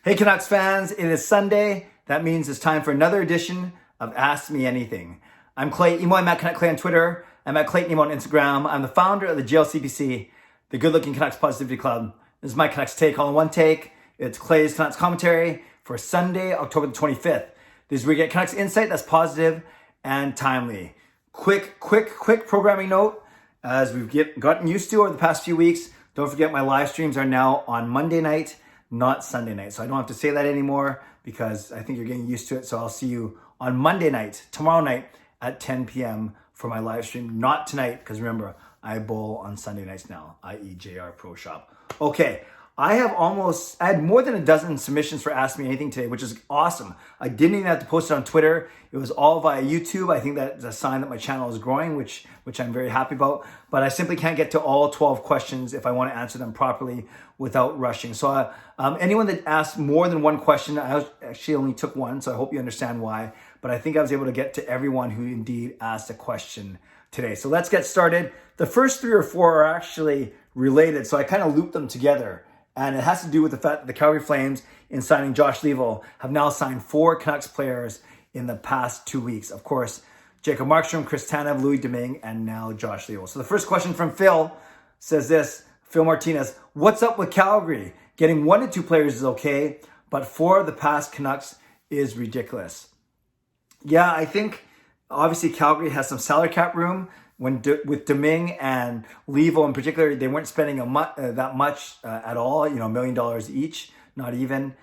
Hey Canucks fans, it is Sunday. That means it's time for another edition of Ask Me Anything. I'm Clay Emo. I'm at Canuck Clay on Twitter. I'm at Clayton Emo on Instagram. I'm the founder of the GLCPC, the Good Looking Canucks Positivity Club. This is my Canucks take, all in one take. It's Clay's Canucks commentary for Sunday, October the 25th. This is where we get Canucks insight that's positive and timely. Quick programming note, as we've gotten used to over the past few weeks. Don't forget my live streams are now on Monday night, not Sunday night. So I don't have to say that anymore because I think you're getting used to it. So I'll see you on Monday night, tomorrow night at 10 p.m. for my live stream. Not tonight, because remember, I bowl on Sunday nights now, i.e. JR Pro Shop. Okay, I had more than a dozen submissions for Ask Me Anything today, which is awesome. I didn't even have to post it on Twitter. It was all via YouTube. I think that's a sign that my channel is growing, which I'm very happy about. But I simply can't get to all 12 questions if I want to answer them properly without rushing. So anyone that asked more than one question, I actually only took one, so I hope you understand why. But I think I was able to get to everyone who indeed asked a question today. So let's get started. The first 3 or 4 are actually related, so I kind of looped them together. And it has to do with the fact that the Calgary Flames, in signing Josh Leivo, have now signed 4 Canucks players in the past 2 weeks. Of course, Jacob Markstrom, Chris Tanev, Louis Domingue, and now Josh Leivo. So the first question from Phil says this, Phil Martinez, what's up with Calgary? Getting 1 to 2 players is okay, but 4 of the past Canucks is ridiculous. Yeah, I think obviously Calgary has some salary cap room. With Domingue and Leivo in particular, they weren't spending that much at all, $1 million each, not even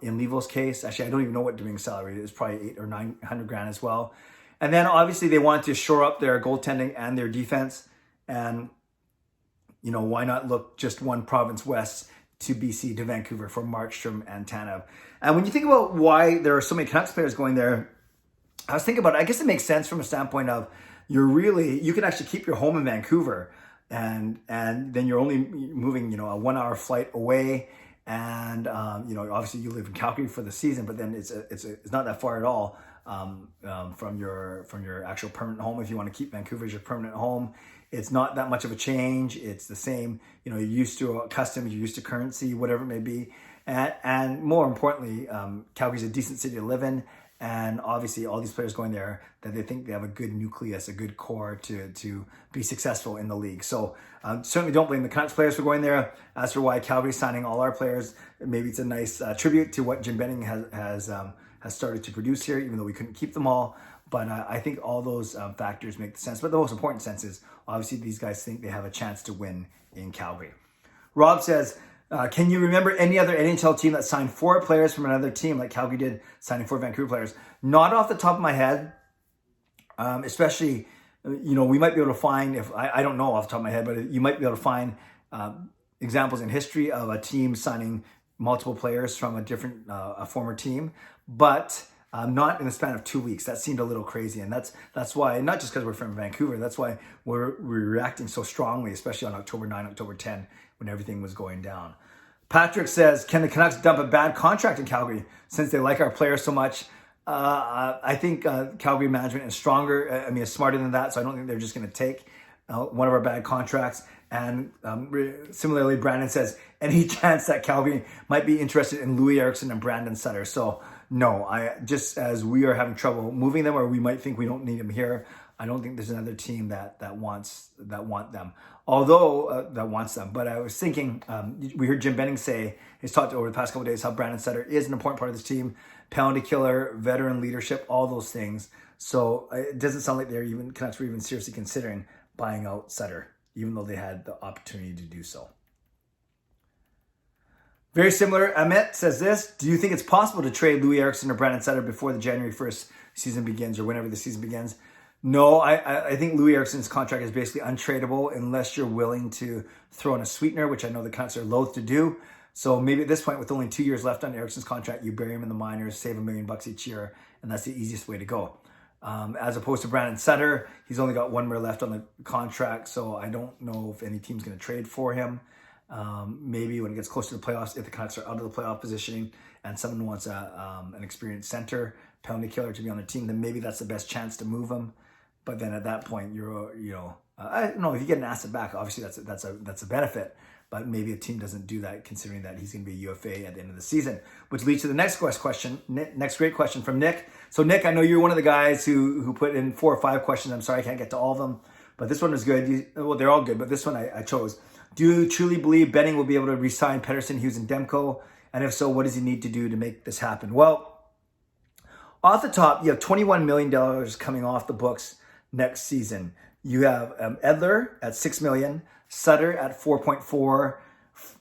in Leivo's case. Actually, I don't even know what Domingue's salary is, probably 800 or 900 grand as well. And then obviously they wanted to shore up their goaltending and their defense. And, why not look just one province west to BC, to Vancouver for Markstrom and Tanev. And when you think about why there are so many Canucks players going there, I was thinking about it. I guess it makes sense from a standpoint of you can actually keep your home in Vancouver and then you're only moving, a 1 hour flight away. And, obviously you live in Calgary for the season, but then it's not that far at all from your actual permanent home. If you want to keep Vancouver as your permanent home, it's not that much of a change. It's the same, you're used to customs, you're used to currency, whatever it may be. And more importantly, Calgary's a decent city to live in. And obviously all these players going there that they think they have a good nucleus, a good core to be successful in the league. So certainly don't blame the Canucks players for going there. As for why Calgary's signing all our players, maybe it's a nice tribute to what Jim Benning has started to produce here, even though we couldn't keep them all. But I think all those factors make sense. But the most important sense is obviously these guys think they have a chance to win in Calgary. Rob says, can you remember any other NHL team that signed 4 players from another team like Calgary did, signing 4 Vancouver players? Not off the top of my head, especially, we might be able to find, I don't know off the top of my head, but you might be able to find examples in history of a team signing multiple players from a former team, but not in the span of 2 weeks. That seemed a little crazy. And that's why, not just because we're from Vancouver, that's why we're reacting so strongly, especially on October 9, October 10, when everything was going down. Patrick says, can the Canucks dump a bad contract in Calgary since they like our players so much? I think Calgary management is smarter than that. So I don't think they're just going to take one of our bad contracts. And similarly, Brandon says, any chance that Calgary might be interested in Louis Eriksson and Brandon Sutter? So no, just as we are having trouble moving them, or we might think we don't need them here, I don't think there's another team that wants them. Although that wants them. But I was thinking, we heard Jim Benning say, he's talked over the past couple of days how Brandon Sutter is an important part of this team, penalty killer, veteran leadership, all those things. So it doesn't sound like Canucks were even seriously considering buying out Sutter, even though they had the opportunity to do so. Very similar, Amit says this, do you think it's possible to trade Louis Eriksson or Brandon Sutter before the January 1st season begins, or whenever the season begins? No, I think Louis Eriksson's contract is basically untradeable unless you're willing to throw in a sweetener, which I know the Canucks are loath to do. So maybe at this point, with only 2 years left on Eriksson's contract, you bury him in the minors, save $1 million each year, and that's the easiest way to go. As opposed to Brandon Sutter, he's only got 1 year left on the contract, so I don't know if any team's going to trade for him. Maybe when it gets closer to the playoffs, if the Canucks are out of the playoff positioning and someone wants an experienced center, penalty killer to be on the team, then maybe that's the best chance to move him. But then at that point, I don't know, if you get an asset back, obviously that's a benefit. but maybe a team doesn't do that considering that he's going to be a UFA at the end of the season, which leads to the next question. Next great question from Nick. So Nick, I know you're one of the guys who put in 4 or 5 questions. I'm sorry I can't get to all of them, but this one is good. Well, they're all good, but this one I chose. Do you truly believe Benning will be able to re-sign Pettersson, Hughes, and Demko? And if so, what does he need to do to make this happen? Well, off the top, you have $21 million coming off the books next season. You have Edler at $6 million, Sutter at 4.4,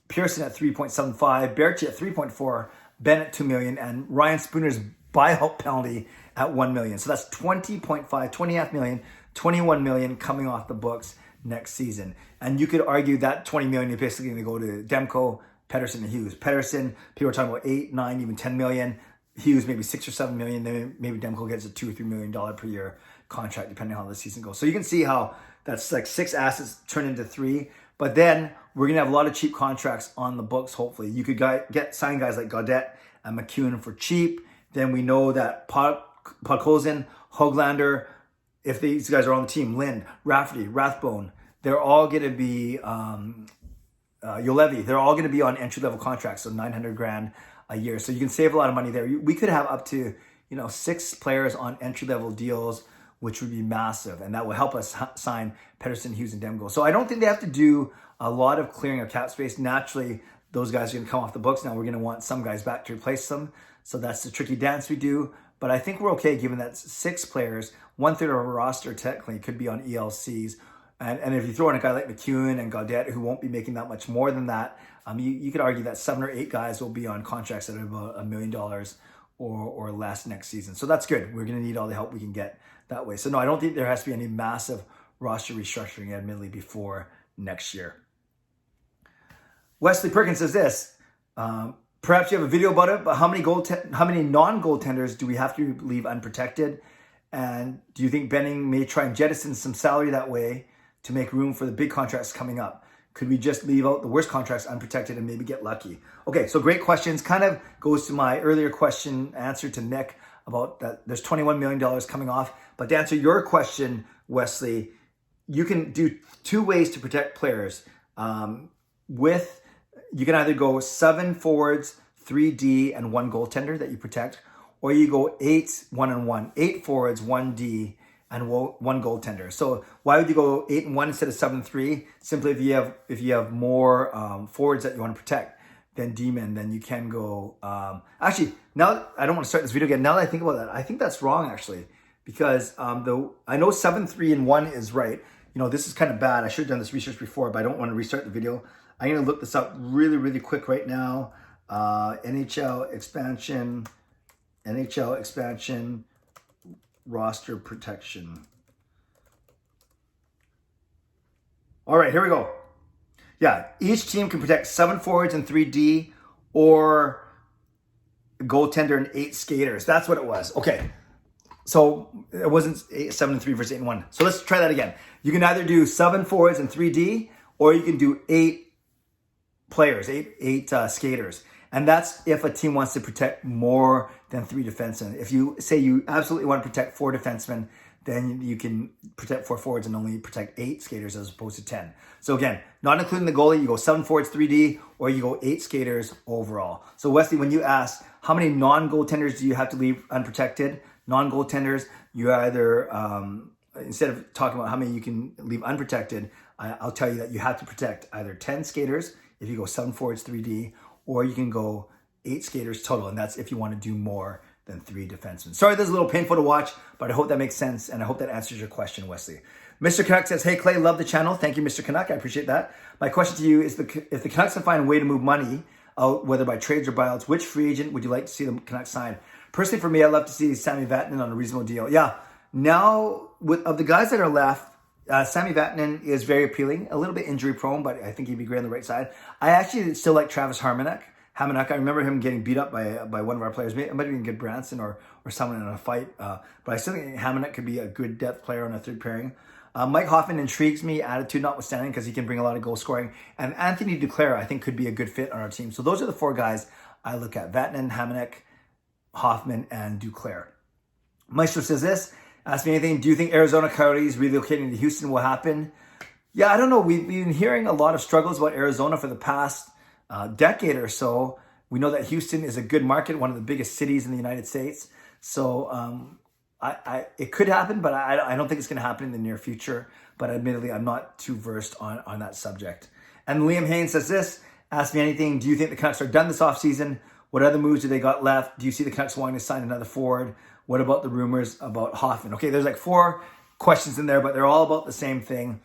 Pearson at 3.75, Berchi at 3.4, Ben at $2 million, and Ryan Spooner's buyout penalty at $1 million. So that's 20.5 million, $21 million coming off the books next season. And you could argue that $20 million is basically going to go to Demko, Pettersson, and Hughes. Pettersson, people are talking about 8, 9, even 10 million. Hughes maybe 6 or 7 million. Then maybe Demko gets a $2 or $3 million per year contract, depending on how the season goes. So you can see how that's like 6 assets turn into 3. But then we're gonna have a lot of cheap contracts on the books. Hopefully, you could sign guys like Gaudette and McEwen for cheap. Then we know that Podkolzin, Höglander, if these guys are on the team, Lind, Rafferty, Rathbone, they're all gonna be Yolevi. They're all gonna be on entry-level contracts, so $900,000 a year. So you can save a lot of money there. We could have up to 6 players on entry-level deals, which would be massive, and that will help us sign Pettersson, Hughes, and Demko. So I don't think they have to do a lot of clearing of cap space. Naturally, those guys are going to come off the books. Now we're going to want some guys back to replace them. So that's the tricky dance we do. But I think we're okay given that 6 players, 1/3 of our roster technically could be on ELCs. And if you throw in a guy like McEwen and Gaudette, who won't be making that much more than that, you could argue that 7 or 8 guys will be on contracts that are about $1 million or less next season. So that's good. We're going to need all the help we can get that way. So no, I don't think there has to be any massive roster restructuring, admittedly, before next year. Wesley Perkins says this, perhaps you have a video about it, but how many non-goaltenders do we have to leave unprotected? And do you think Benning may try and jettison some salary that way to make room for the big contracts coming up? Could we just leave out the worst contracts unprotected and maybe get lucky? Okay, so great questions. Kind of goes to my earlier question answer to Nick about that there's $21 million coming off. But to answer your question, Wesley, you can do 2 ways to protect players. You can either go 7 forwards, 3D, and 1 goaltender that you protect, or you go 8, 1 and 1, 8 forwards, 1D, and 1 goaltender. So why would you go 8 and 1 instead of 7 and 3? Simply if you have more forwards that you want to protect than D-men, then you can go. Actually, now I don't want to start this video again. Now that I think about that, I think that's wrong actually, because I know 7, 3, and 1 is right. This is kind of bad. I should have done this research before, but I don't want to restart the video. I'm going to look this up really, really quick right now. NHL expansion, roster protection. All right, here we go. Yeah, each team can protect 7 forwards and 3D, or a goaltender and 8 skaters. That's what it was. Okay. So it wasn't 7 and 3 versus 8 and 1. So let's try that again. You can either do 7 forwards and 3D, or you can do 8 players, 8 skaters. And that's if a team wants to protect more than 3 defensemen. If you say you absolutely want to protect 4 defensemen, then you can protect 4 forwards and only protect 8 skaters as opposed to 10. So again, not including the goalie, you go 7 forwards, 3D, or you go 8 skaters overall. So Wesley, when you ask how many non-goaltenders do you have to leave unprotected, non-goaltenders, you either, instead of talking about how many you can leave unprotected, I'll tell you that you have to protect either 10 skaters if you go 7 forwards, 3D, or you can go 8 skaters total, and that's if you want to do more than 3 defensemen. Sorry, this is a little painful to watch, but I hope that makes sense, and I hope that answers your question, Wesley. Mr. Canuck says, hey, Clay, love the channel. Thank you, Mr. Canuck. I appreciate that. My question to you is, if the Canucks can find a way to move money out, whether by trades or buyouts, which free agent would you like to see the Canucks sign? Personally, for me, I'd love to see Sami Vatanen on a reasonable deal. Yeah, now, of the guys that are left, Sami Vatanen is very appealing, a little bit injury prone, but I think he'd be great on the right side. I actually still like Travis Hamonic. I remember him getting beat up by one of our players. It might have been Good Branson or someone in a fight. But I still think Hamonic could be a good depth player on a 3rd pairing. Mike Hoffman intrigues me, attitude notwithstanding, because he can bring a lot of goal scoring. And Anthony Duclair, I think, could be a good fit on our team. So those are the 4 guys I look at: Vatanen, Hamonic, Hoffman, and Duclair. Maestro says this, ask me anything, do you think Arizona Coyotes relocating to Houston will happen? Yeah, I don't know. We've been hearing a lot of struggles about Arizona for the past decade or so. We know that Houston is a good market, one of the biggest cities in the United States. So it could happen, but I don't think it's going to happen in the near future. But admittedly, I'm not too versed on that subject. And Liam Haynes says this, ask me anything. Do you think the Canucks are done this offseason? What other moves do they got left? Do you see the Canucks wanting to sign another forward? What about the rumors about Hoffman? Okay, there's like 4 questions in there, but they're all about the same thing.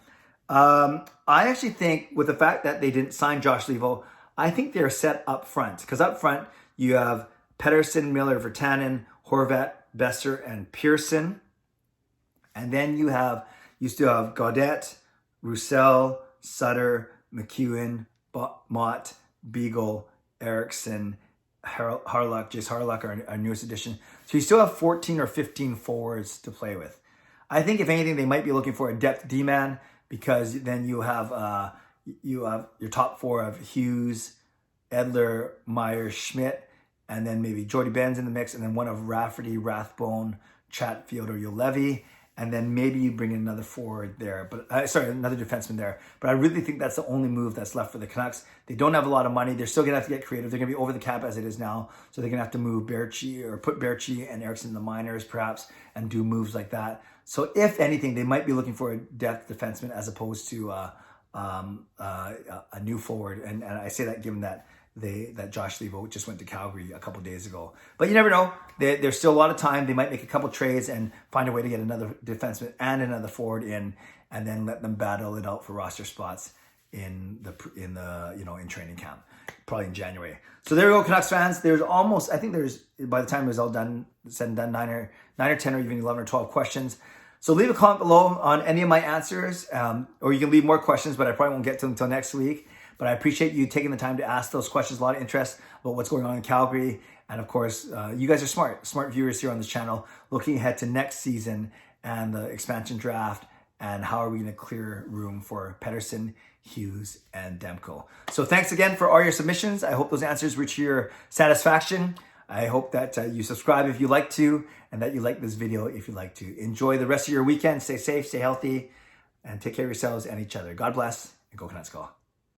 I actually think with the fact that they didn't sign Josh Leivo, I think they're set up front. Because up front, you have Pettersson, Miller, Virtanen, Horvat, Besser, and Pearson. And then you still have Gaudette, Roussel, Sutter, McEwen, Mott, Beagle, Eriksson, Jace Harlock, our newest addition. So you still have 14 or 15 forwards to play with. I think if anything, they might be looking for a depth D-man, because then you have your top 4 of Hughes, Edler, Myers, Schmidt, and then maybe Jordy Benn's in the mix, and then one of Rafferty, Rathbone, Chatfield, or Ulevi, and then maybe you bring in another forward there, but another defenseman there. But I really think that's the only move that's left for the Canucks. They don't have a lot of money. They're still gonna have to get creative. They're gonna be over the cap as it is now, so they're gonna have to move Berchi or put Berchi and Eriksson in the minors perhaps, and do moves like that. So if anything, they might be looking for a depth defenseman as opposed to a new forward. And I say that given that Josh Leivo just went to Calgary a couple days ago. But you never know. There's still a lot of time. They might make a couple trades and find a way to get another defenseman and another forward in, and then let them battle it out for roster spots in training camp, probably in January. So there we go, Canucks fans. There's by the time it was all done, said and done, 9 or 10 or even 11 or 12 questions. So leave a comment below on any of my answers, or you can leave more questions, but I probably won't get to them until next week. But I appreciate you taking the time to ask those questions. A lot of interest about what's going on in Calgary. And of course, you guys are smart viewers here on this channel, looking ahead to next season and the expansion draft, and how are we going to clear room for Pettersson, Hughes, and Demko. So thanks again for all your submissions. I hope those answers reach your satisfaction. I hope that you subscribe if you like to, and that you like this video if you like to. Enjoy the rest of your weekend. Stay safe, stay healthy, and take care of yourselves and each other. God bless, and go Canucks go.